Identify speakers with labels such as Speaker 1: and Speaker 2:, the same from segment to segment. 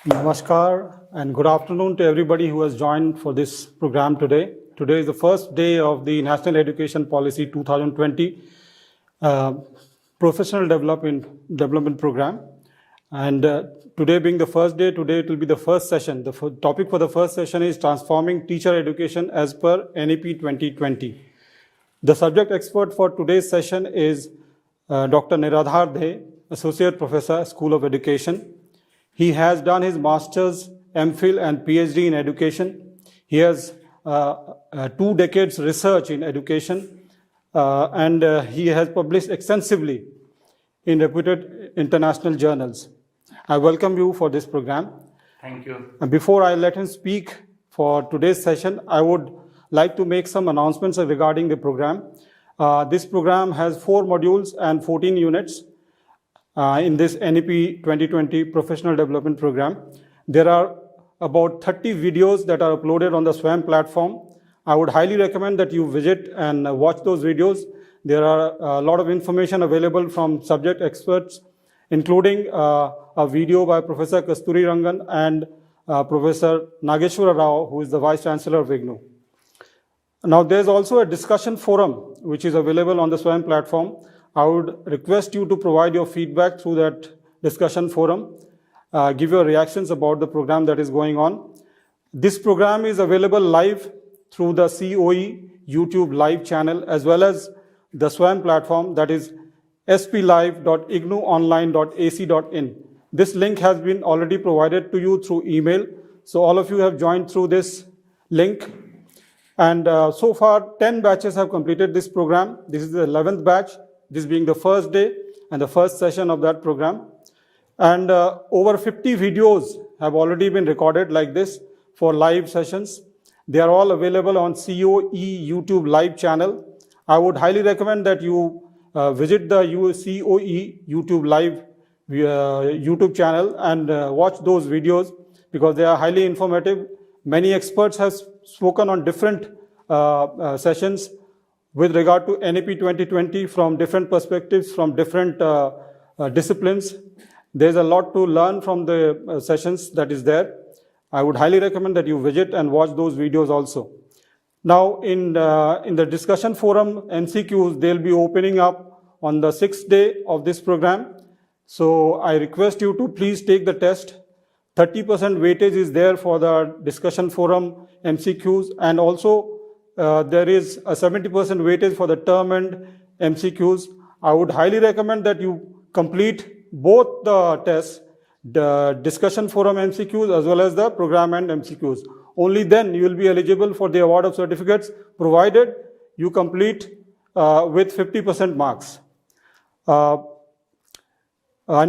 Speaker 1: Namaskar and good afternoon to everybody who has joined for this program today. Today is the first day of the National Education Policy 2020 Professional Development Program. And today being the first day, today it will be the first session. The topic for the first session is Transforming Teacher Education as per NEP 2020. The subject expert for today's session is Dr. Niradhar De, Associate Professor, School of Education. He has done his master's, MPhil and PhD in education. He has 2 decades research in education and he has published extensively in reputed international journals. I welcome you for this program.
Speaker 2: Thank you.
Speaker 1: And before I let him speak for today's session, I would like to make some announcements regarding the program. This program has 4 modules and 14 units. In this NEP 2020 Professional Development Program. There are about 30 videos that are uploaded on the SWAYAM platform. I would highly recommend that you visit and watch those videos. There are a lot of information available from subject experts, including a video by Professor Kasturi Rangan and Professor Nageshwara Rao, who is the Vice Chancellor of IGNOU. Now, there's also a discussion forum, which is available on the SWAYAM platform. I would request you to provide your feedback through that discussion forum, give your reactions about the program that is going on. This program is available live through the COE YouTube live channel as well as the SWAYAM platform, that is splive.ignooonline.ac.in. This link has been already provided to you through email. So all of you have joined through this link. And so far, 10 batches have completed this program. This is the 11th batch. This being the first day and the first session of that program. And over 50 videos have already been recorded like this for live sessions. They are all available on COE YouTube live channel. I would highly recommend that you visit the COE YouTube live YouTube channel and watch those videos because they are highly informative. Many experts have spoken on different sessions with regard to NEP 2020 from different perspectives, from different disciplines. There's a lot to learn from the sessions that is there. I would highly recommend that you visit and watch those videos also. Now, in the discussion forum, MCQs, they'll be opening up on the 6th day of this program. So I request you to please take the test. 30% weightage is there for the discussion forum MCQs, and also there is a 70% weightage for the term end MCQs. I would highly recommend that you complete both the tests, the discussion forum MCQs as well as the program end MCQs. Only then you will be eligible for the award of certificates, provided you complete with 50% marks. And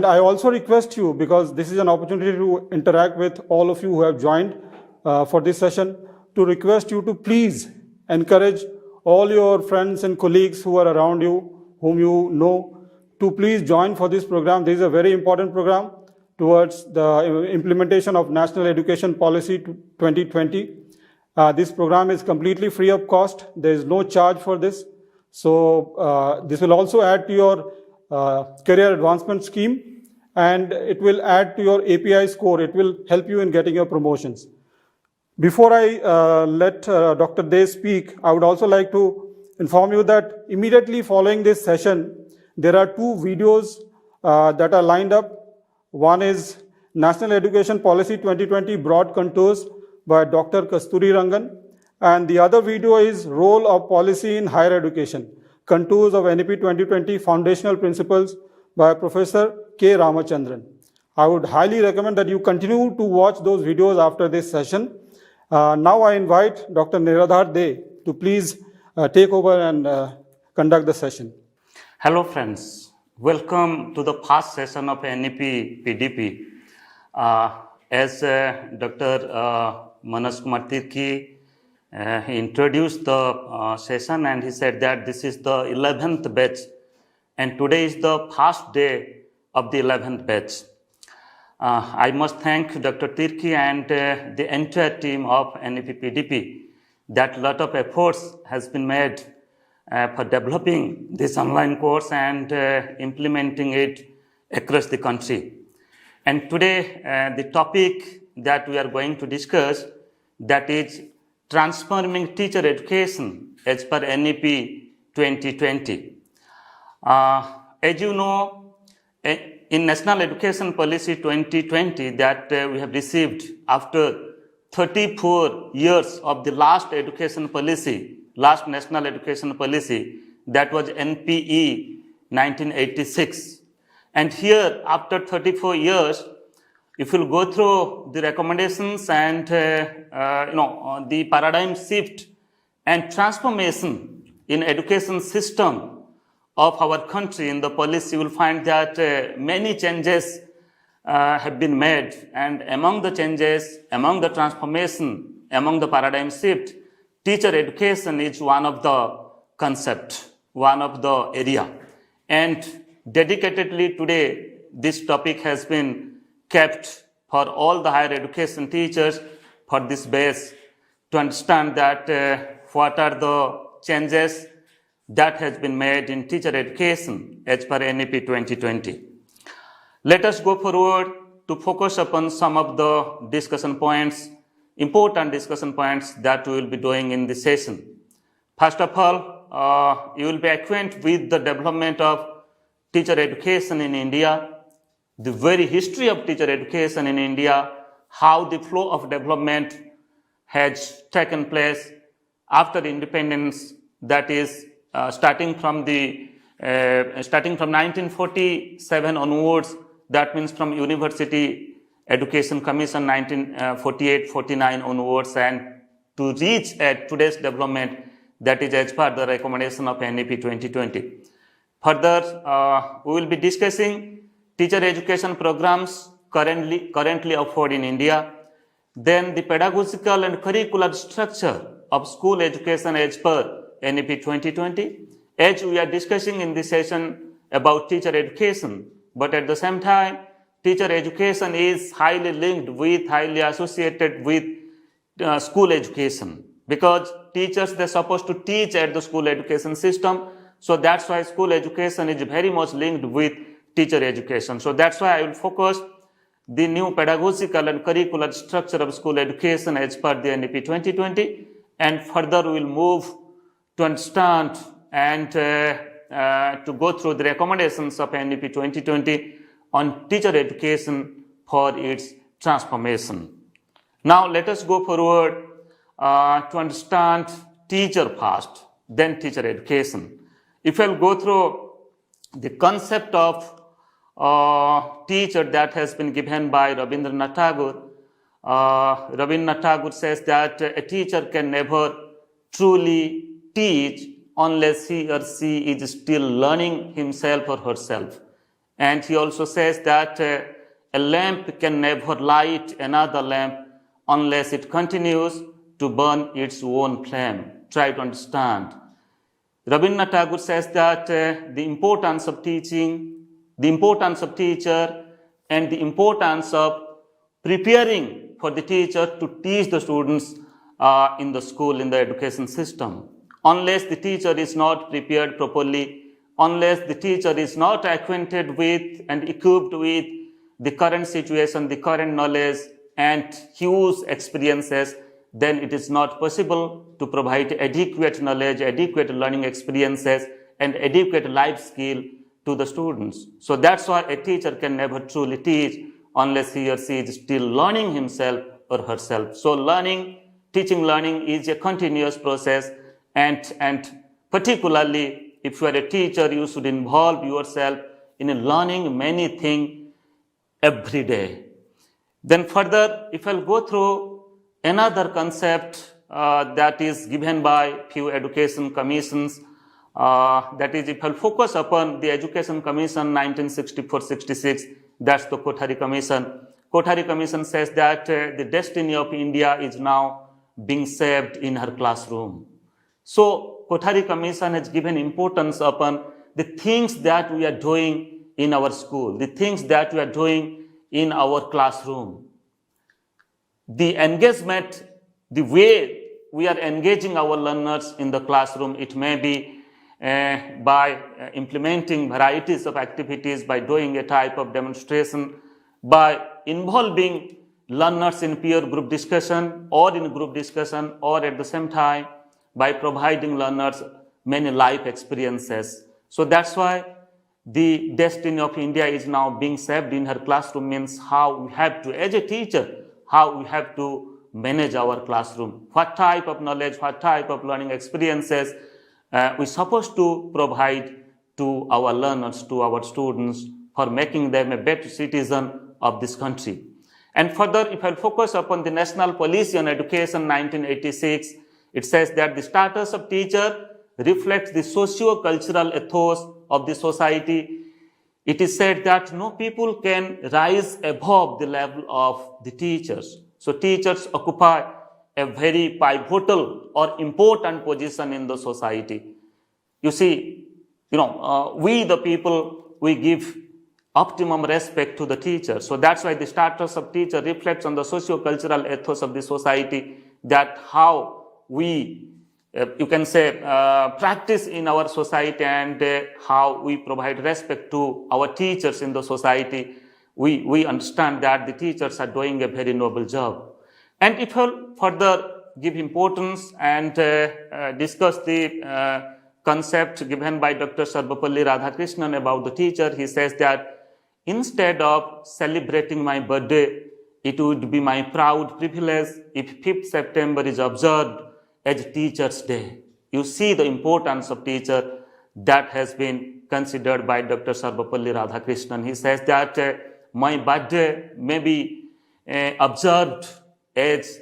Speaker 1: I also request you, because this is an opportunity to interact with all of you who have joined for this session, to request you to please encourage all your friends and colleagues who are around you, whom you know, to please join for this program. This is a very important program towards the implementation of National Education Policy 2020. This program is completely free of cost. There is no charge for this. So this will also add to your career advancement scheme, and it will add to your API score. It will help you in getting your promotions. Before I let Dr. De speak, I would also like to inform you that immediately following this session, there are 2 videos that are lined up. One is National Education Policy 2020 Broad Contours by Dr. Kasturi Rangan, and the other video is Role of Policy in Higher Education, Contours of NEP 2020 Foundational Principles by Professor K. Ramachandran. I would highly recommend that you continue to watch those videos after this session. Now I invite Dr. Niradhar De to please take over and conduct the session.
Speaker 2: Hello friends, welcome to the first session of NEP PDP. As Dr. Manas Kumar Tirki he introduced the session, and he said that this is the 11th batch and today is the first day of the 11th batch. I must thank Dr. Tirki and the entire team of NEP PDP that a lot of efforts has been made for developing this online course and implementing it across the country. And today, the topic that we are going to discuss, that is transforming teacher education as per NEP 2020. As you know, in National Education Policy 2020 that we have received after 34 years of the last education policy, last national education policy, that was NPE 1986. And here, after 34 years, if you go through the recommendations and the paradigm shift and transformation in education system of our country in the policy, you will find that many changes have been made, and among the changes, among the transformation, among the paradigm shift, teacher education is one of the concept, one of the area. And dedicatedly today, this topic has been kept for all the higher education teachers for this base to understand that what are the changes that has been made in teacher education as per NEP 2020. Let us go forward to focus upon some of the discussion points, important discussion points that we will be doing in this session. First of all, you will be acquainted with the development of teacher education in India, the very history of teacher education in India, how the flow of development has taken place after independence, that is starting from 1947 onwards, that means from University Education Commission 1948-49 onwards, and to reach at today's development, that is as per the recommendation of NEP 2020. Further, we will be discussing teacher education programs currently offered in India, then the pedagogical and curricular structure of school education as per NEP 2020, as we are discussing in this session about teacher education, but at the same time, teacher education is highly linked with, highly associated with school education, because teachers, they're supposed to teach at the school education system. So that's why school education is very much linked with teacher education. So that's why I will focus the new pedagogical and curricular structure of school education as per the NEP 2020, and further we will move to understand and to go through the recommendations of NEP 2020 on teacher education for its transformation. Now let us go forward to understand teacher first, then teacher education. If I will go through the concept of teacher that has been given by Rabindranath Tagore, Rabindranath Tagore says that a teacher can never truly teach unless he or she is still learning himself or herself. And he also says that a lamp can never light another lamp unless it continues to burn its own flame. Try to understand. Rabindranath Tagore says that the importance of teaching, the importance of teacher, and the importance of preparing for the teacher to teach the students in the school, in the education system. Unless the teacher is not prepared properly, unless the teacher is not acquainted with and equipped with the current situation, the current knowledge and huge experiences, then it is not possible to provide adequate knowledge, adequate learning experiences, and adequate life skill to the students. So that's why a teacher can never truly teach unless he or she is still learning himself or herself. So teaching learning is a continuous process, and particularly if you are a teacher, you should involve yourself in learning many things every day. Then further, if I'll go through another concept that is given by few education commissions, that is, if I'll focus upon the Education Commission 1964-66, that's the Kothari Commission. Kothari Commission says that the destiny of India is now being shaped in her classroom. So Kothari Commission has given importance upon the things that we are doing in our school, the things that we are doing in our classroom. The engagement, the way we are engaging our learners in the classroom, it may be by implementing varieties of activities, by doing a type of demonstration, by involving learners in peer group discussion or in group discussion, or at the same time by providing learners many life experiences. So that's why the destiny of India is now being shaped in her classroom, means how we have to, as a teacher, how we have to manage our classroom, what type of knowledge, what type of learning experiences we're supposed to provide to our learners, to our students, for making them a better citizen of this country. And further, if I focus upon the National Policy on Education 1986, it says that the status of teacher reflects the socio-cultural ethos of the society. It is said that no people can rise above the level of the teachers. So teachers occupy a very pivotal or important position in the society. You see, we the people, we give optimum respect to the teacher. So that's why the status of teacher reflects on the socio-cultural ethos of the society, that how we, you can say, practice in our society, and how we provide respect to our teachers in the society. We understand that the teachers are doing a very noble job. And if we'll further give importance and discuss the concept given by Dr. Sarvapalli Radhakrishnan about the teacher, he says that instead of celebrating my birthday, it would be my proud privilege if 5th September is observed as Teachers' Day. You see the importance of teacher that has been considered by Dr. Sarvapalli Radhakrishnan. He says that my birthday may be observed as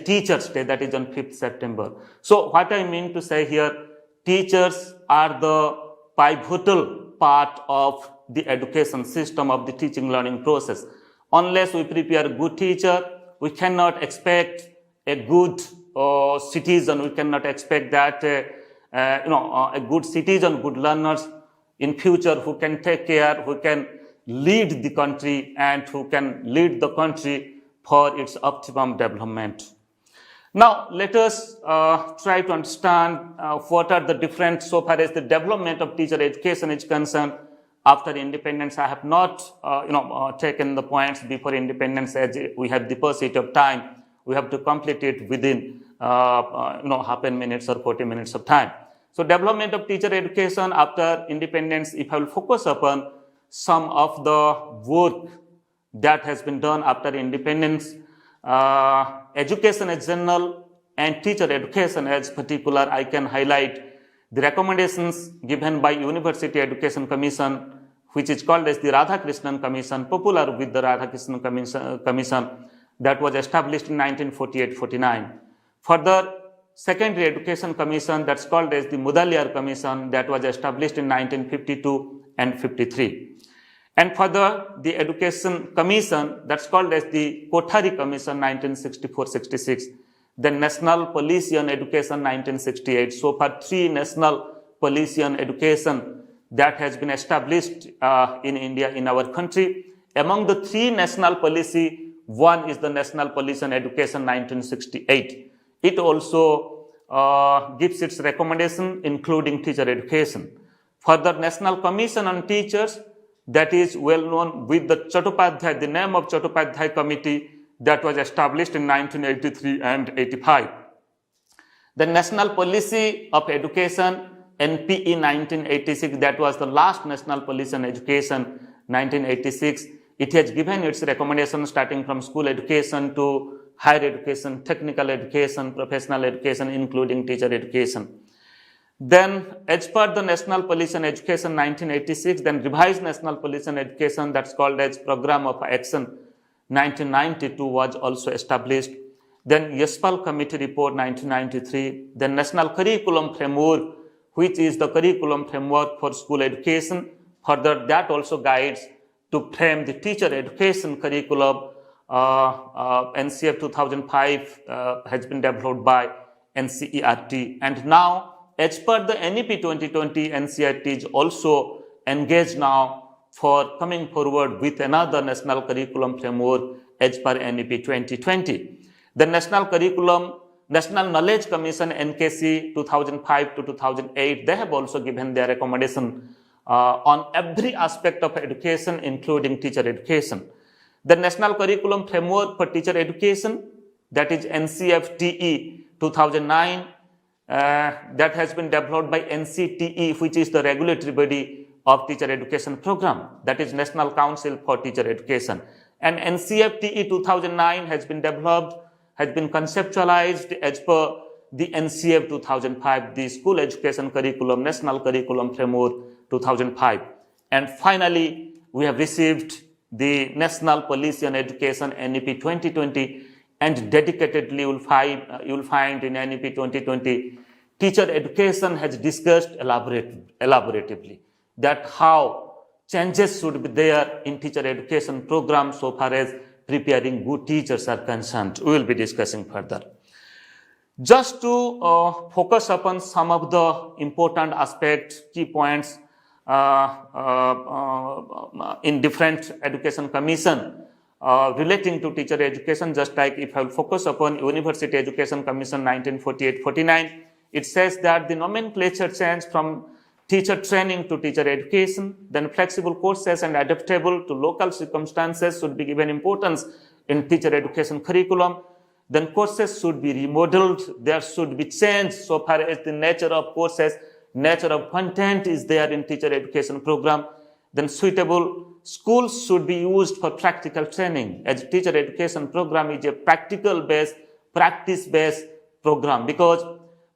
Speaker 2: Teachers' Day, that is on 5th September. So what I mean to say here, teachers are the pivotal part of the education system, of the teaching learning process. Unless we prepare a good teacher, we cannot expect a good citizen. We cannot expect that a good citizen, good learners in future who can take care, who can lead the country, and who can lead the country for its optimum development. Now, let us try to understand what are the different, so far as the development of teacher education is concerned. After independence, I have not taken the points before independence, as we have the paucity of time. We have to complete it within half a minute or 40 minutes of time. So development of teacher education after independence, if I will focus upon some of the work that has been done after independence, education as general and teacher education as particular, I can highlight the recommendations given by University Education Commission, which is called as the Radhakrishnan Commission, popular with the Radhakrishnan Commission, that was established in 1948-49. Further, Secondary Education Commission, that's called as the Mudaliar Commission, that was established in 1952 and 53. And further, the Education Commission, that's called as the Kothari Commission, 1964-66. The National Policy on Education, 1968. So far, 3 National Policy on Education that has been established in India, in our country. Among the 3 national policy, one is the National Policy on Education, 1968. It also gives its recommendation, including teacher education. Further, National Commission on Teachers, that is well known with the Chattopadhyay, the name of Chattopadhyay Committee, that was established in 1983 and 85. The National Policy of Education, NPE 1986, that was the last National Policy on Education, 1986. It has given its recommendations starting from school education to higher education, technical education, professional education, including teacher education. Then, as per the National Policy on Education 1986, then revised National Policy on Education, that's called as Program of Action 1992, was also established. Then Yaspal Committee Report 1993, then National Curriculum Framework, which is the curriculum framework for school education. Further, that also guides to frame the teacher education curriculum. NCF 2005 has been developed by NCERT, and now as per the NEP 2020, NCERT is also engaged now for coming forward with another national curriculum framework as per NEP 2020. The National Knowledge Commission, NKC 2005 to 2008, they have also given their recommendation on every aspect of education, including teacher education. The National Curriculum Framework for Teacher Education, that is NCFTE 2009, that has been developed by NCTE, which is the regulatory body of teacher education program, that is National Council for Teacher Education. And NCFTE 2009 has been developed, has been conceptualized as per the NCF 2005, the School Education Curriculum, National Curriculum Framework 2005. And finally, we have received the National Policy on Education NEP 2020, and dedicatedly you will find in NEP 2020, teacher education has discussed elaboratively that how changes should be there in teacher education program so far as preparing good teachers are concerned. We will be discussing further. Just to focus upon some of the important aspects, key points in different education commission relating to teacher education, just like if I will focus upon University Education Commission 1948-49, it says that the nomenclature change from teacher training to teacher education, then flexible courses and adaptable to local circumstances should be given importance in teacher education curriculum. Then courses should be remodeled, there should be change so far as the nature of courses, nature of content is there in teacher education program. Then suitable schools should be used for practical training, as teacher education program is a practical based, practice based program, because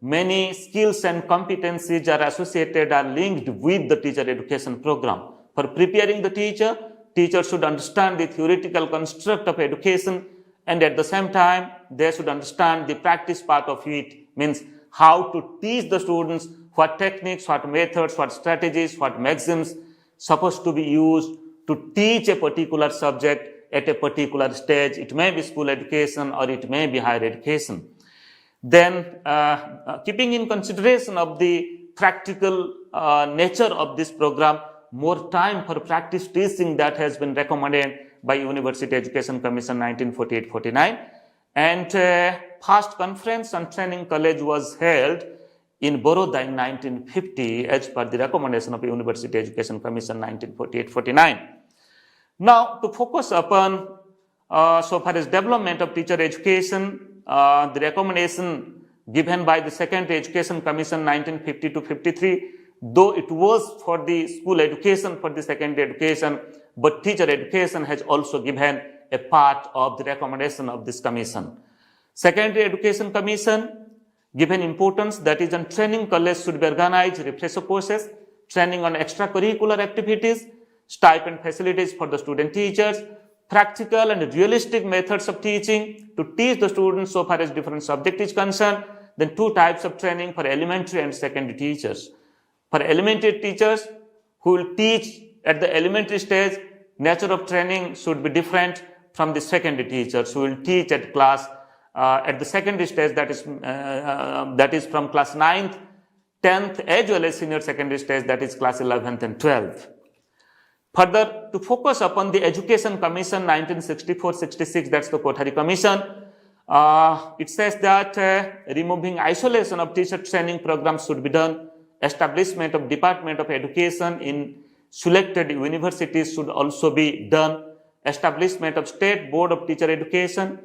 Speaker 2: many skills and competencies are associated, are linked with the teacher education program. For preparing the teacher, teacher should understand the theoretical construct of education, and at the same time, they should understand the practice part of it, means how to teach the students, what techniques, what methods, what strategies, what maxims supposed to be used to teach a particular subject at a particular stage. It may be school education or it may be higher education. Then, keeping in consideration of the practical nature of this program, more time for practice teaching that has been recommended by University Education Commission 1948-49, and first conference on training college was held in Baroda in 1950 as per the recommendation of University Education Commission 1948-49. Now, to focus upon so far as development of teacher education, the recommendation given by the Second Education Commission 1950-53, though it was for the school education, for the secondary education, but teacher education has also given a part of the recommendation of this commission. Secondary Education Commission given importance, that is on training college should be organized, refresher courses, training on extracurricular activities, stipend facilities for the student teachers, practical and realistic methods of teaching to teach the students so far as different subject is concerned. Then two types of training for elementary and secondary teachers. For elementary teachers who will teach at the elementary stage, nature of training should be different from the secondary teachers who will teach at class at the secondary stage, that is from class 9th, 10th, as well as senior secondary stage, that is class 11th and 12th. Further, to focus upon the Education Commission 1964-66, that's the Kothari Commission, it says that removing isolation of teacher training programs should be done. Establishment of Department of Education in selected universities should also be done. Establishment of State Board of Teacher Education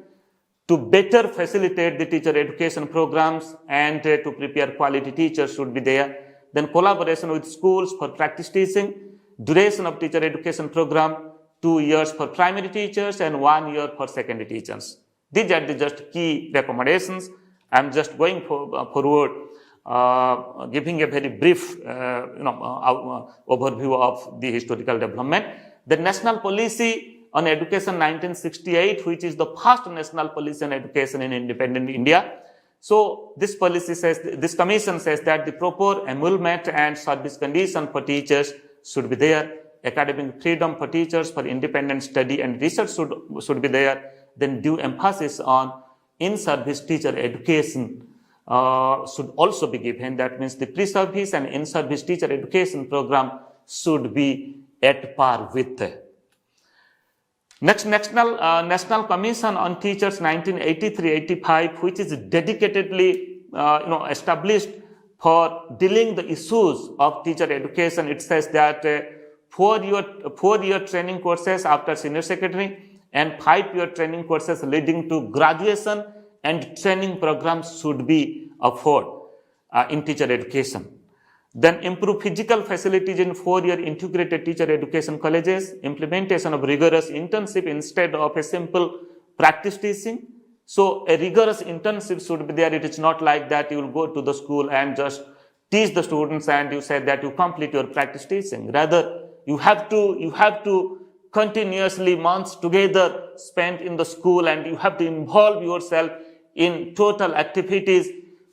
Speaker 2: to better facilitate the teacher education programs and to prepare quality teachers should be there. Then collaboration with schools for practice teaching. Duration of teacher education program, 2 years for primary teachers and 1 year for secondary teachers. These are the just key recommendations. I am just going forward, giving a very brief overview of the historical development. The National Policy on Education 1968, which is the first national policy on education in independent India. So this policy says, this commission says that the proper emolument and service condition for teachers should be there. Academic freedom for teachers for independent study and research should be there. Then due emphasis on in-service teacher education should also be given. That means the pre-service and in-service teacher education program should be at par with. Next, National Commission on Teachers 1983-85, which is dedicatedly established for dealing the issues of teacher education. It says that 4-year training courses after senior secretary and 5-year training courses leading to graduation and training programs should be offered in teacher education. Then improve physical facilities in 4-year integrated teacher education colleges, implementation of rigorous internship instead of a simple practice teaching. So a rigorous internship should be there. It is not like that you will go to the school and just teach the students and you say that you complete your practice teaching. Rather, you have to continuously months together spent in the school, and you have to involve yourself in total activities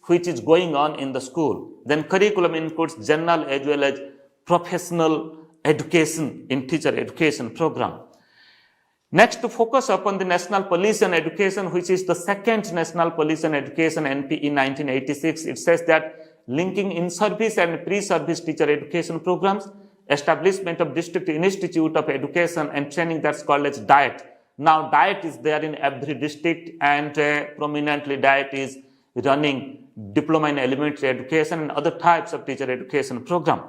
Speaker 2: which is going on in the school. Then curriculum includes general as well as professional education in teacher education program. Next, to focus upon the National Police and Education, which is the second National Police and Education NP in 1986. It says that linking in-service and pre-service teacher education programs, establishment of District Institute of Education and Training, that's called as DIET. Now, DIET is there in every district, and prominently DIET is running diploma in elementary education and other types of teacher education program.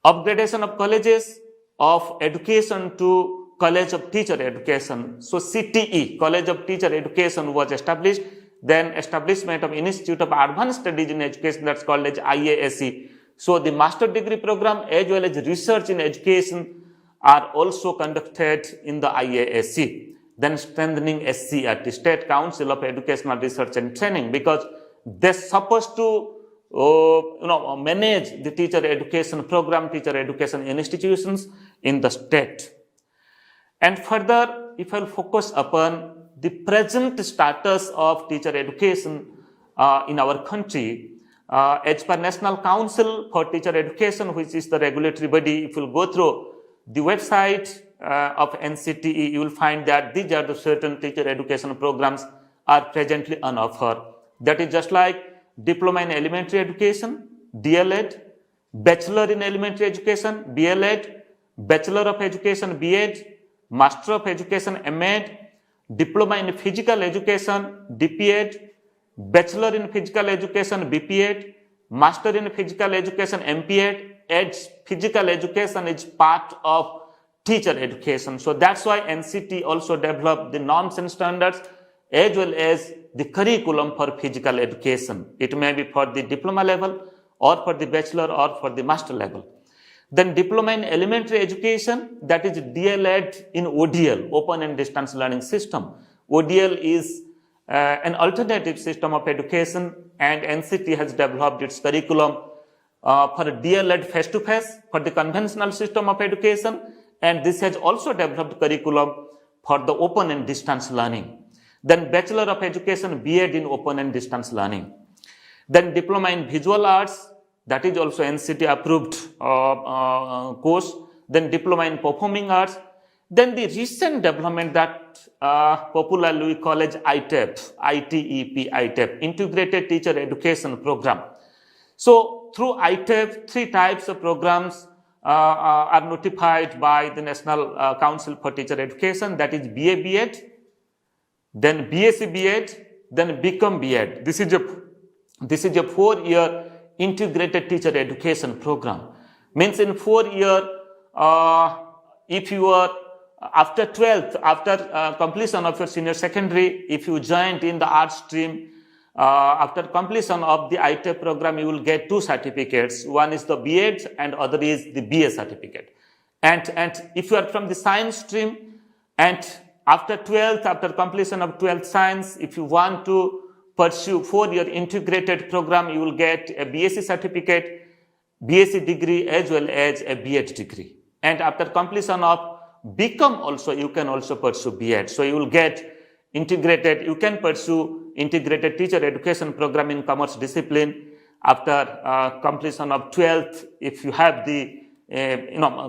Speaker 2: Upgradation of colleges of education to College of Teacher Education. So CTE, College of Teacher Education, was established. Then establishment of Institute of Advanced Studies in Education, that's called as IASE. So the master degree program as well as research in education are also conducted in the IASE. Then strengthening SCRT, State Council of Educational Research and Training, because they're supposed to manage the teacher education program, teacher education institutions in the state. And further, if I will focus upon the present status of teacher education in our country, as per National Council for Teacher Education, which is the regulatory body, if you will go through the website of NCTE, you will find that these are the certain teacher education programs are presently on offer. That is just like Diploma in Elementary Education, DLED, Bachelor in Elementary Education, BLED, Bachelor of Education, BEd, Master of Education, MEd, Diploma in Physical Education, DPEd, Bachelor in Physical Education, BPEd, Master in Physical Education, MPEd, as physical education is part of teacher education. So that's why NCT also developed the norms and standards as well as the curriculum for physical education. It may be for the diploma level or for the bachelor or for the master level. Then diploma in elementary education, that is DLED in ODL, Open and Distance Learning System. ODL is an alternative system of education, and NCT has developed its curriculum for DLED face-to-face for the conventional system of education, and this has also developed curriculum for the open and distance learning. Then Bachelor of Education, BEd in open and distance learning. Then Diploma in Visual Arts, that is also NCT approved course. Then Diploma in Performing Arts. Then the recent development that popularly we call as ITEP, ITEP, Integrated Teacher Education Program. So through ITEP, 3 types of programs are notified by the National Council for Teacher Education, that is BA BEd, then BSc BEd, then BCom BEd. This is a 4-year integrated teacher education program. Means in 4-year, if you are after 12th, after completion of your senior secondary, if you joined in the art stream, after completion of the ITEP program, you will get 2 certificates. One is the BEd and other is the BA certificate. And if you are from the science stream, and after 12th, after completion of 12th science, if you want to pursue 4-year integrated program, you will get a BSc certificate, BSc degree as well as a BEd degree. And after completion of BCom also, you can also pursue BEd. So you will get integrated, you can pursue integrated teacher education program in commerce discipline. After completion of 12th, if you have the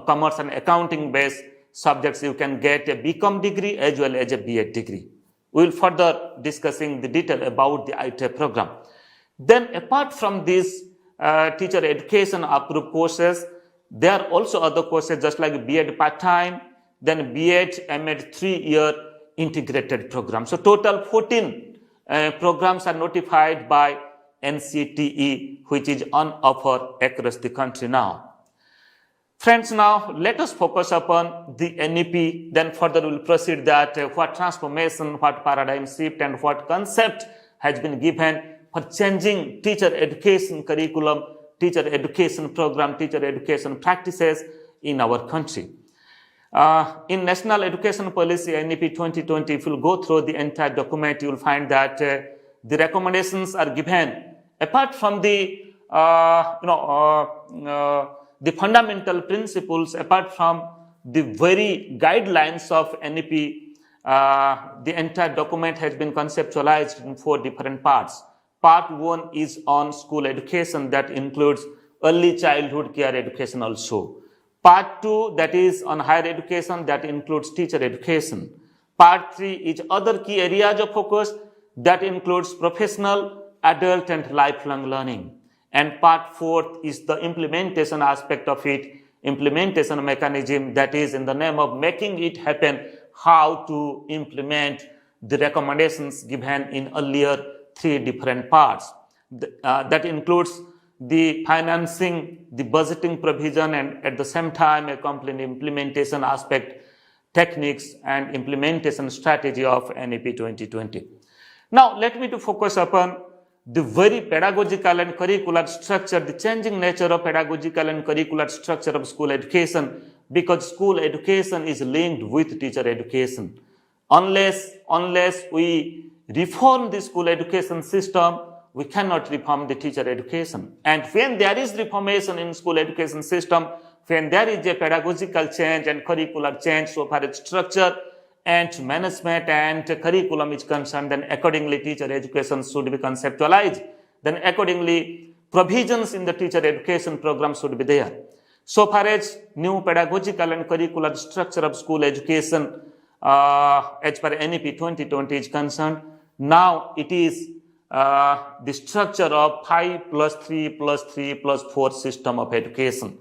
Speaker 2: commerce and accounting based subjects, you can get a BCom degree as well as a BEd degree. We will further discussing the detail about the ITEP program. Then apart from these teacher education approved courses, there are also other courses just like BEd part-time, then BEd, MEd 3-year integrated program. So total 14 programs are notified by NCTE, which is on offer across the country now. Friends, now let us focus upon the NEP. Then further we'll proceed that what transformation, what paradigm shift, and what concept has been given for changing teacher education curriculum, teacher education program, teacher education practices in our country. In National Education Policy NEP 2020, if you go through the entire document, you will find that the recommendations are given apart from the the fundamental principles, apart from the very guidelines of NEP. The entire document has been conceptualized in 4 different parts. Part 1 is on school education, that includes early childhood care education also. Part 2, that is on higher education, that includes teacher education. Part 3 is other key areas of focus, that includes professional, adult and lifelong learning. And part 4 is the implementation aspect of it, implementation mechanism, that is in the name of making it happen, how to implement the recommendations given in earlier 3 different parts. That includes the financing, the budgeting provision, and at the same time accompanying implementation aspect, techniques and implementation strategy of NEP 2020. Now let me to focus upon the very pedagogical and curricular structure, the changing nature of pedagogical and curricular structure of school education, because school education is linked with teacher education. Unless we reform the school education system, we cannot reform the teacher education. And when there is reformation in school education system, when there is a pedagogical change and curricular change so far as structure and management and curriculum is concerned, then accordingly teacher education should be conceptualized. Then accordingly provisions in the teacher education program should be there. So far as new pedagogical and curricular structure of school education as per NEP 2020 is concerned, now it is the structure of 5+3+3+4 system of education.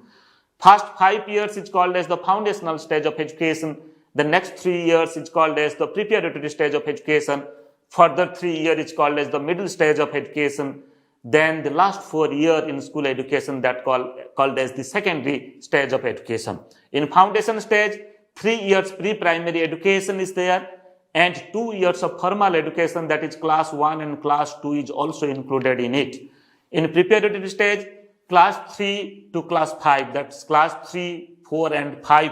Speaker 2: First 5 years is called as the foundational stage of education. The next 3 years is called as the preparatory stage of education. Further 3 years is called as the middle stage of education. Then the last 4 years in school education that called as the secondary stage of education. In foundation stage, 3 years pre-primary education is there, and 2 years of formal education, that is class 1 and class 2 is also included in it. In preparatory stage, class 3 to class 5, that's class 3, 4 and 5.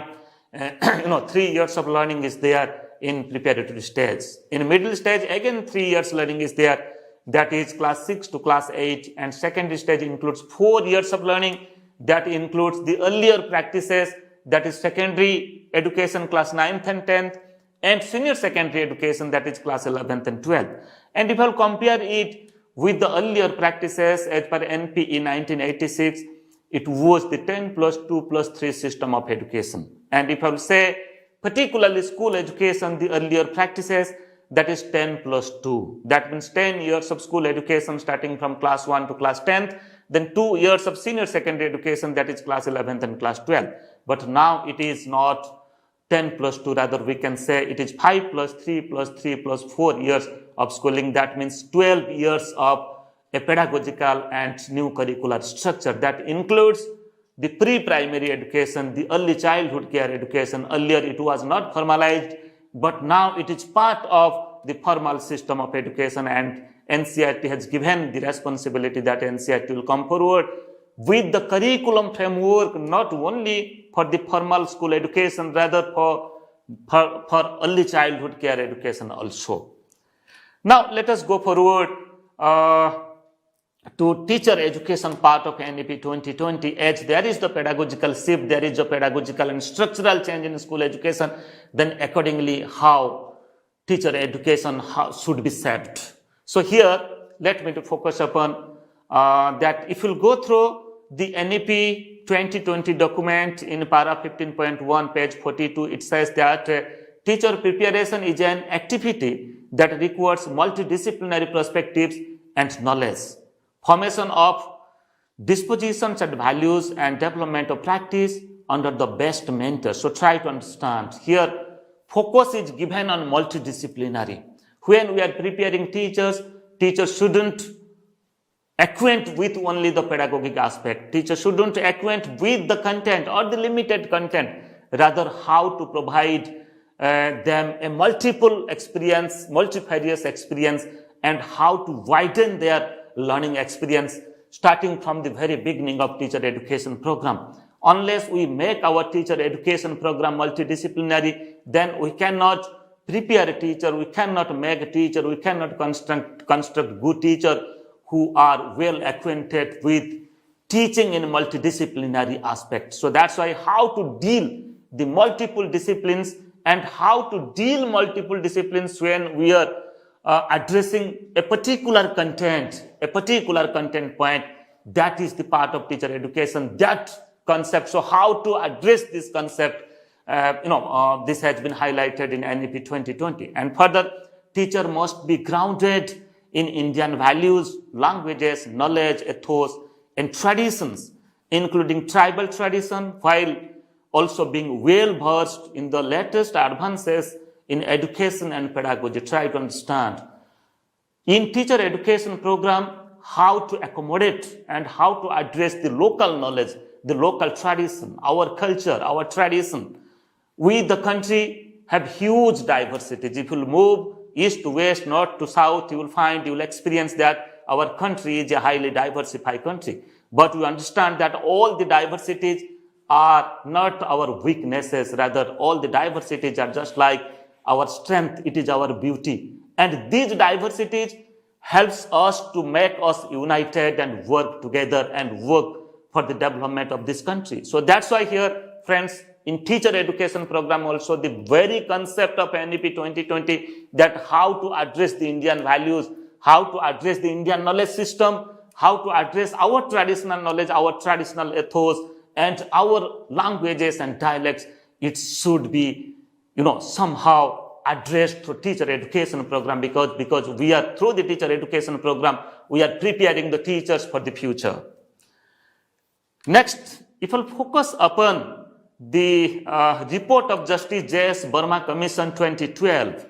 Speaker 2: 3 years of learning is there in preparatory stage. In middle stage, again 3 years learning is there, that is class 6 to class 8, and secondary stage includes 4 years of learning, that includes the earlier practices, that is secondary education class 9th and 10th, and senior secondary education, that is class 11th and 12th. And if I'll compare it with the earlier practices as per NEP in 1986, it was the 10+2+3 system of education. And if I will say particularly school education, the earlier practices, that is 10+2. That means 10 years of school education starting from class 1 to class 10th, then 2 years of senior secondary education, that is class 11th and class 12th. But now it is not 10+2, rather we can say it is 5+3+3+4 years of schooling. That means 12 years of a pedagogical and new curricular structure that includes the pre-primary education, the early childhood care education. Earlier it was not formalized, but now it is part of the formal system of education, and NCERT has given the responsibility that NCERT will come forward with the curriculum framework, not only for the formal school education, rather for early childhood care education also. Now let us go forward to teacher education part of NEP 2020. As there is the pedagogical shift, there is a pedagogical and structural change in school education, then accordingly how teacher education should be shaped. So here let me to focus upon that. If you go through the NEP 2020 document in para 15.1 page 42, it says that teacher preparation is an activity that requires multidisciplinary perspectives and knowledge, formation of dispositions and values, and development of practice under the best mentors. So try to understand here focus is given on multidisciplinary. When we are preparing teachers, teachers shouldn't acquaint with only the pedagogic aspect. Teacher shouldn't acquaint with the content or the limited content, rather how to provide them a multiple experience, multifarious experience, and how to widen their learning experience starting from the very beginning of teacher education program. Unless we make our teacher education program multidisciplinary, then we cannot prepare a teacher, we cannot make a teacher, we cannot construct good teacher who are well acquainted with teaching in multidisciplinary aspect. So that's why how to deal the multiple disciplines and how to deal multiple disciplines when we are addressing a particular content point, that is the part of teacher education, that concept. So how to address this concept, this has been highlighted in NEP 2020. And further, teacher must be grounded in Indian values, languages, knowledge, ethos, and traditions, including tribal tradition, while also being well versed in the latest advances in education and pedagogy. Try to understand in teacher education program how to accommodate and how to address the local knowledge, the local tradition, our culture, our tradition. We, the country, have huge diversities. If you move east to west, north to south, you will experience that our country is a highly diversified country. But we understand that all the diversities are not our weaknesses, rather all the diversities are just like our strength, it is our beauty. And these diversities helps us to make us united and work together and work for the development of this country. So that's why here, friends, in teacher education program also, the very concept of NEP 2020, that how to address the Indian values, how to address the Indian knowledge system, how to address our traditional knowledge, our traditional ethos, and our languages and dialects, it should be, somehow addressed through teacher education program, because we are, through the teacher education program, we are preparing the teachers for the future. Next, if we'll focus upon the report of Justice J.S. Burma Commission 2012,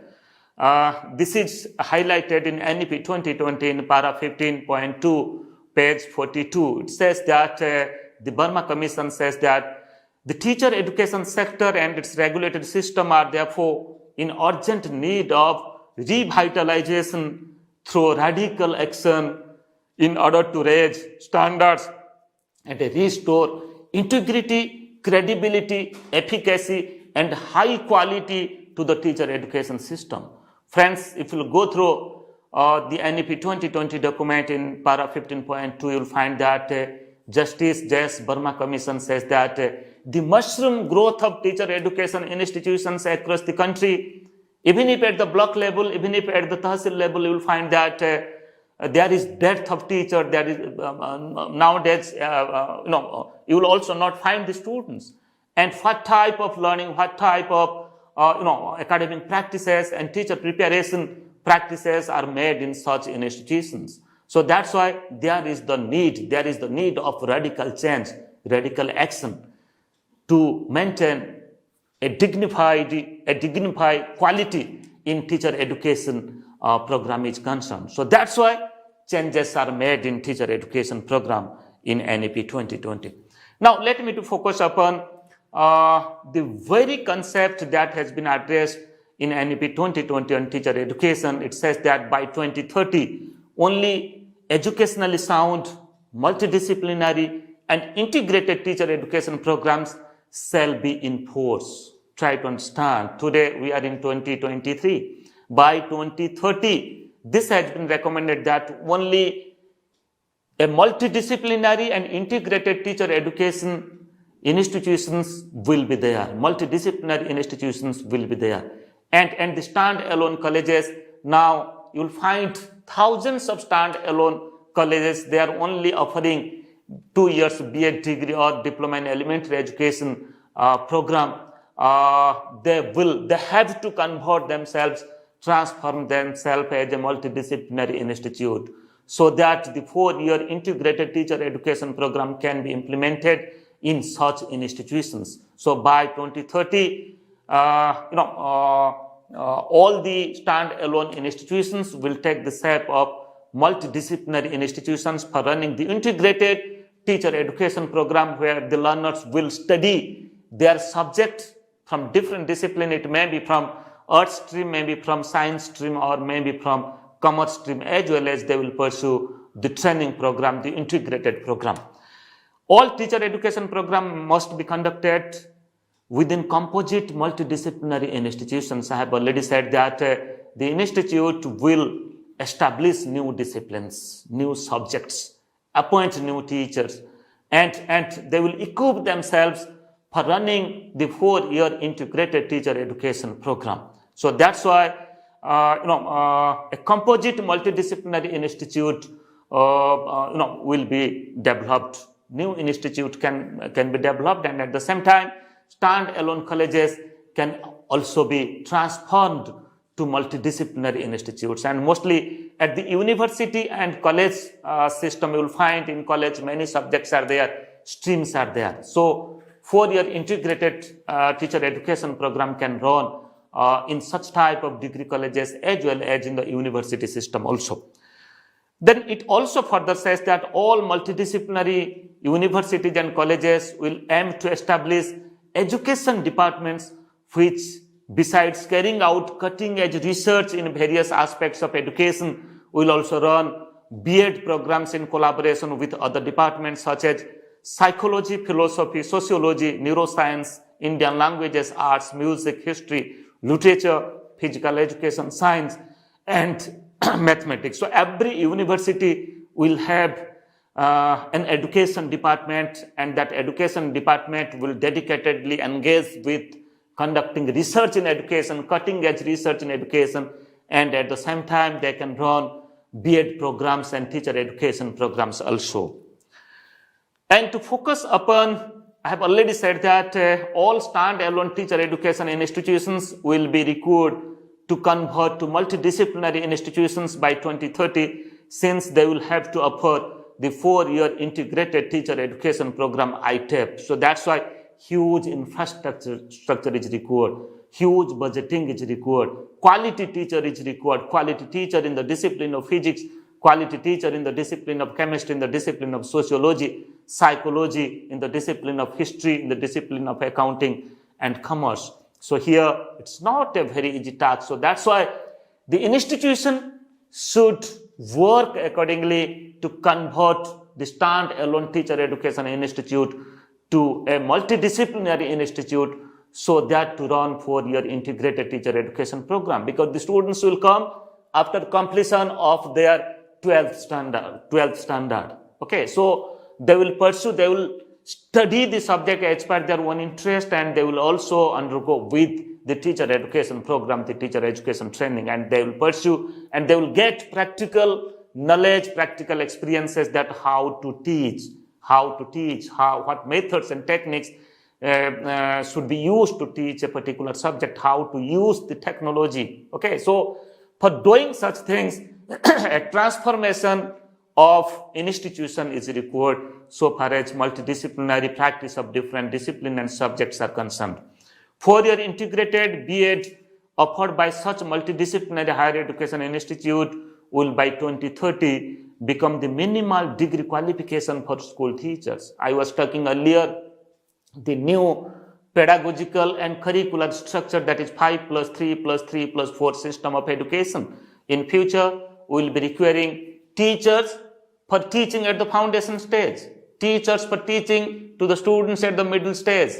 Speaker 2: this is highlighted in NEP 2020 in para 15.2, page 42. It says that the Burma Commission says that the teacher education sector and its regulated system are therefore in urgent need of revitalization through radical action in order to raise standards and restore integrity, credibility, efficacy, and high quality to the teacher education system. Friends, if you go through the NEP 2020 document in para 15.2, you'll find that Justice J.S. Burma Commission says that the mushroom growth of teacher education institutions across the country, even if at the block level, even if at the tahsil level, you will find that there is dearth of teacher. There is nowadays, you will also not find the students. And what type of learning, what type of academic practices and teacher preparation practices are made in such institutions. So that's why there is the need of radical change, radical action to maintain a dignified quality in teacher education program is concerned. So that's why changes are made in teacher education program in NEP 2020. Now let me to focus upon the very concept that has been addressed in NEP 2020 on teacher education. It says that by 2030, only educationally sound, multidisciplinary, and integrated teacher education programs shall be in force. Try to understand. Today we are in 2023. By 2030, this has been recommended that only a multidisciplinary and integrated teacher education institutions will be there. Multidisciplinary institutions will be there. And the stand-alone colleges, now you'll find thousands of stand-alone colleges. They are only offering 2 years B.Ed degree or diploma in elementary education program. They have to convert themselves, transform themselves as a multidisciplinary institute, so that the 4-year integrated teacher education program can be implemented in such institutions. So by 2030, all the stand-alone institutions will take the shape of multidisciplinary institutions for running the integrated teacher education program, where the learners will study their subject from different discipline. It may be from art stream, maybe from science stream, or maybe from commerce stream, as well as they will pursue the training program, the integrated program. All teacher education program must be conducted within composite multidisciplinary institutions. I have already said that the institute will establish new disciplines, new subjects, appoint new teachers, and they will equip themselves for running the 4-year integrated teacher education program. So that's why a composite multidisciplinary institute will be developed. New institute can be developed, and at the same time, stand-alone colleges can also be transformed to multidisciplinary institutes. And mostly at the university and college system, you will find in college many subjects are there, streams are there. So 4-year integrated teacher education program can run in such type of degree colleges as well as in the university system also. Then it also further says that all multidisciplinary universities and colleges will aim to establish education departments which, besides carrying out cutting-edge research in various aspects of education, will also run B.Ed programs in collaboration with other departments such as psychology, philosophy, sociology, neuroscience, Indian languages, arts, music, history, literature, physical education, science, and mathematics. So every university will have an education department, and that education department will dedicatedly engage with conducting research in education, cutting-edge research in education, and at the same time they can run B.Ed programs and teacher education programs also. And to focus upon, I have already said that all stand-alone teacher education institutions will be required to convert to multidisciplinary institutions by 2030, since they will have to offer the 4-year integrated teacher education program ITEP. So that's why huge infrastructure is required, huge budgeting is required, quality teacher is required, quality teacher in the discipline of physics, quality teacher in the discipline of chemistry, in the discipline of sociology, psychology, in the discipline of history, in the discipline of accounting and commerce. So here it's not a very easy task. So that's why the institution should work accordingly to convert the stand-alone teacher education institute to a multidisciplinary institute, so that to run 4-year integrated teacher education program, because the students will come after completion of their 12th standard. Okay, so they will pursue, they will study the subject as per their own interest, and they will also undergo with the teacher education program, the teacher education training, and they will pursue and they will get practical knowledge, practical experiences, that how to teach, what methods and techniques should be used to teach a particular subject, how to use the technology. Okay, so for doing such things, a transformation of institution is required so far as multidisciplinary practice of different disciplines and subjects are concerned. 4-year integrated B.Ed offered by such multidisciplinary higher education institute will by 2030 become the minimal degree qualification for school teachers. I was talking earlier, the new pedagogical and curricular structure, that is 5+3+3+4 system of education. In future, we will be requiring teachers for teaching at the foundation stage, teachers for teaching to the students at the middle stage,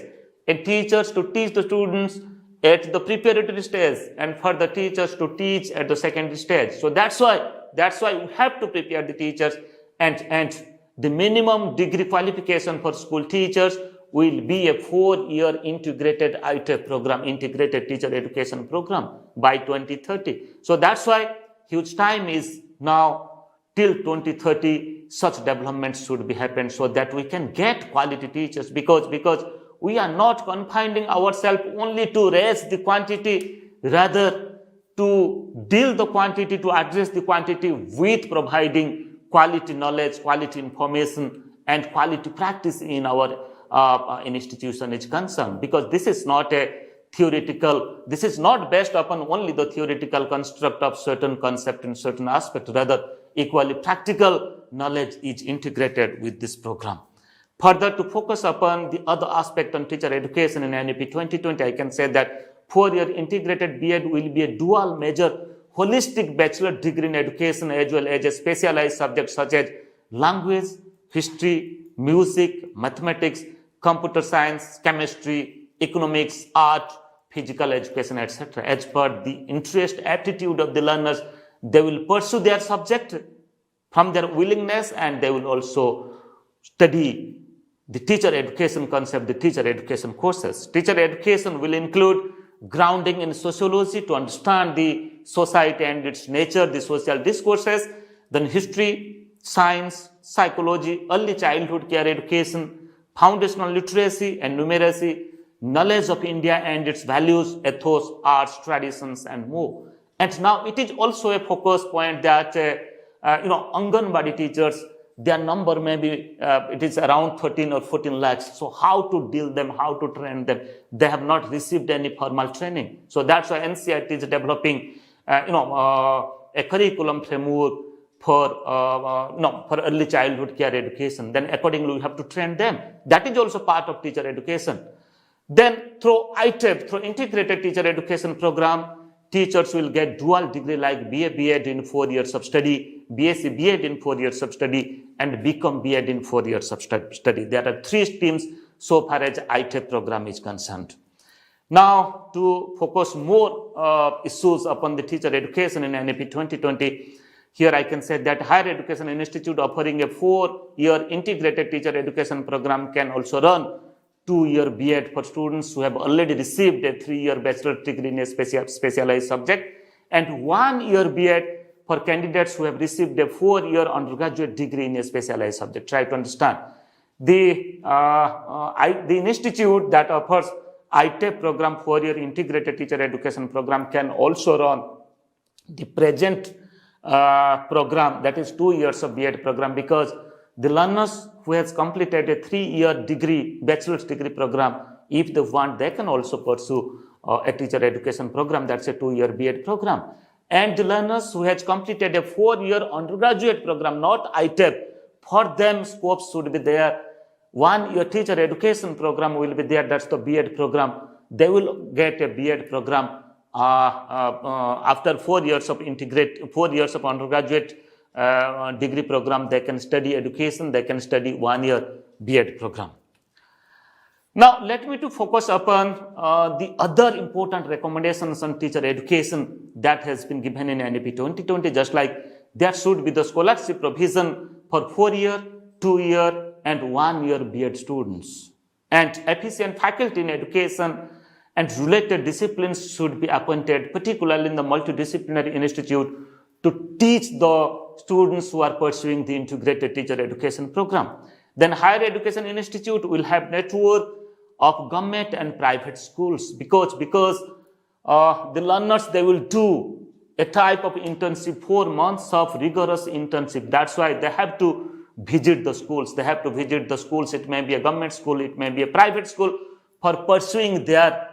Speaker 2: and teachers to teach the students at the preparatory stage, and for the teachers to teach at the secondary stage. So that's why we have to prepare the teachers, and the minimum degree qualification for school teachers will be a 4-year integrated ITEP program, integrated teacher education program by 2030. So that's why huge time is now till 2030, such developments should be happened so that we can get quality teachers, because we are not confining ourselves only to raise the quantity, rather to deal the quantity, to address the quantity with providing quality knowledge, quality information, and quality practice in our institution is concerned. Because this is not a theoretical, this is not based upon only the theoretical construct of certain concept and certain aspect. Rather, equally practical knowledge is integrated with this program. Further, to focus upon the other aspect on teacher education in NEP 2020, I can say that 4-year integrated B.Ed will be a dual major holistic bachelor degree in education as well as a specialized subject such as language, history, music, mathematics, computer science, chemistry, economics, art, physical education, etc. As per the interest, aptitude of the learners, they will pursue their subject from their willingness, and they will also study the teacher education concept, the teacher education courses. Teacher education will include grounding in sociology to understand the society and its nature, the social discourses, then history, science, psychology, early childhood care education, foundational literacy and numeracy, knowledge of India and its values, ethos, arts, traditions, and more. And now it is also a focus point that Anganwadi teachers, their number may be, it is around 13 or 14 lakhs. So how to deal them, how to train them? They have not received any formal training. So that's why NCERT is developing, a curriculum framework for early childhood care education. Then accordingly, we have to train them. That is also part of teacher education. Then through ITEP, through integrated teacher education program, teachers will get dual degree like BA B.Ed in 4 years of study, BSc B.Ed in 4 years of study, and BCom B.Ed in 4 years of study. There are 3 streams so far as ITEP program is concerned. Now, to focus more issues upon the teacher education in NEP 2020, here I can say that higher education institute offering a 4-year integrated teacher education program can also run 2-year B.Ed for students who have already received a 3-year bachelor degree in a specialized subject, and 1-year B.Ed for candidates who have received a 4-year undergraduate degree in a specialized subject. Try to understand. The institute that offers ITEP program, 4-year integrated teacher education program, can also run the present program, that is 2 years of B.Ed program, because the learners who has completed a 3-year degree, bachelor's degree program, if they want, they can also pursue a teacher education program, that's a 2-year B.Ed program. And the learners who has completed a 4-year undergraduate program, not ITEP, for them scopes should be there. 1-year teacher education program will be there, that's the B.Ed program. They will get a B.Ed program after 4 years of undergraduate degree program. They can study education, they can study 1-year B.Ed program. Now, let me to focus upon the other important recommendations on teacher education that has been given in NEP 2020, just like there should be the scholarship provision for 4-year, 2-year, and 1-year B.Ed students. And efficient faculty in education and related disciplines should be appointed, particularly in the multidisciplinary institute, to teach the students who are pursuing the integrated teacher education program. Then higher education institute will have network of government and private schools because the learners, they will do a type of internship, 4 months of rigorous internship. That's why they have to visit the schools. They have to visit the schools. It may be a government school, it may be a private school, for pursuing their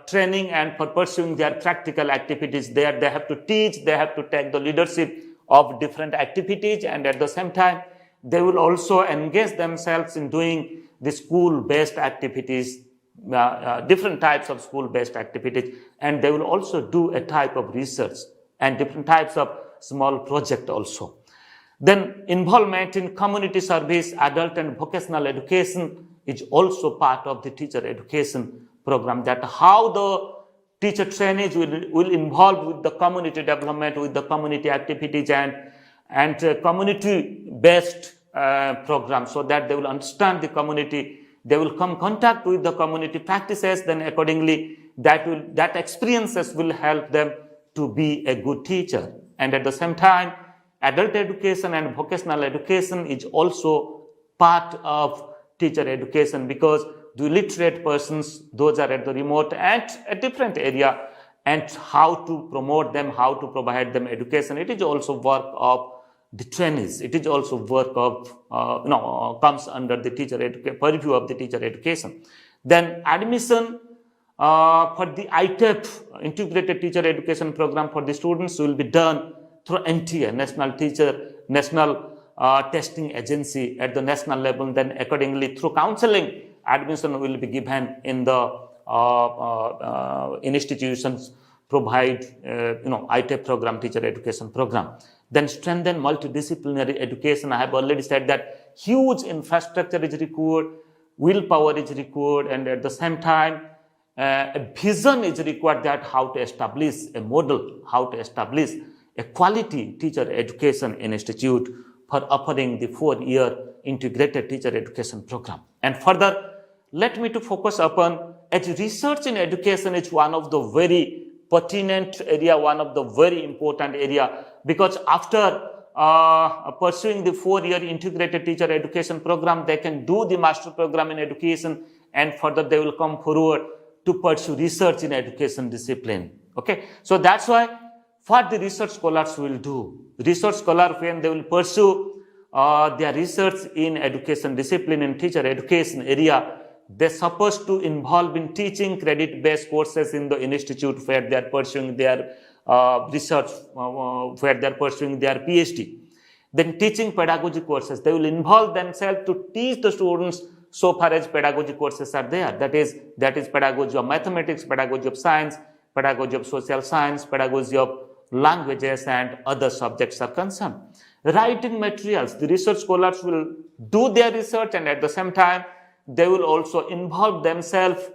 Speaker 2: training and for pursuing their practical activities. There they have to teach, they have to take the leadership of different activities, and at the same time they will also engage themselves in doing the school-based activities, different types of school-based activities, and they will also do a type of research and different types of small project also. Then involvement in community service, adult and vocational education is also part of the teacher education program, that how the teacher trainees will involve with the community development, with the community activities and community-based program, so that they will understand the community, they will come contact with the community practices, then accordingly that experiences will help them to be a good teacher. And at the same time, adult education and vocational education is also part of teacher education, because the literate persons, those are at the remote and a different area, and how to promote them, how to provide them education, it is also work of the trainees. It is also work of, comes under the purview of the teacher education. Then admission for the ITEP, integrated teacher education program, for the students will be done through NTA, National Testing Agency at the national level. Then accordingly through counseling, admission will be given in the institutions provide ITEP program, teacher education program. Then strengthen multidisciplinary education. I have already said that huge infrastructure is required, willpower is required, and at the same time a vision is required that how to establish a model, how to establish a quality teacher education institute for offering the 4-year integrated teacher education program. And further, let me to focus upon as research in education is one of the very pertinent area, one of the very important area, because after pursuing the 4-year integrated teacher education program, they can do the master program in education, and further they will come forward to pursue research in education discipline. Okay, so that's why what the research scholars will do. Research scholar, when they will pursue their research in education discipline in teacher education area, they're supposed to involve in teaching credit-based courses in the institute where they are pursuing their research, where they are pursuing their PhD. Then teaching pedagogy courses, they will involve themselves to teach the students so far as pedagogy courses are there. That is pedagogy of mathematics, pedagogy of science, pedagogy of social science, pedagogy of languages, and other subjects are concerned. Writing materials, the research scholars will do their research, and at the same time they will also involve themselves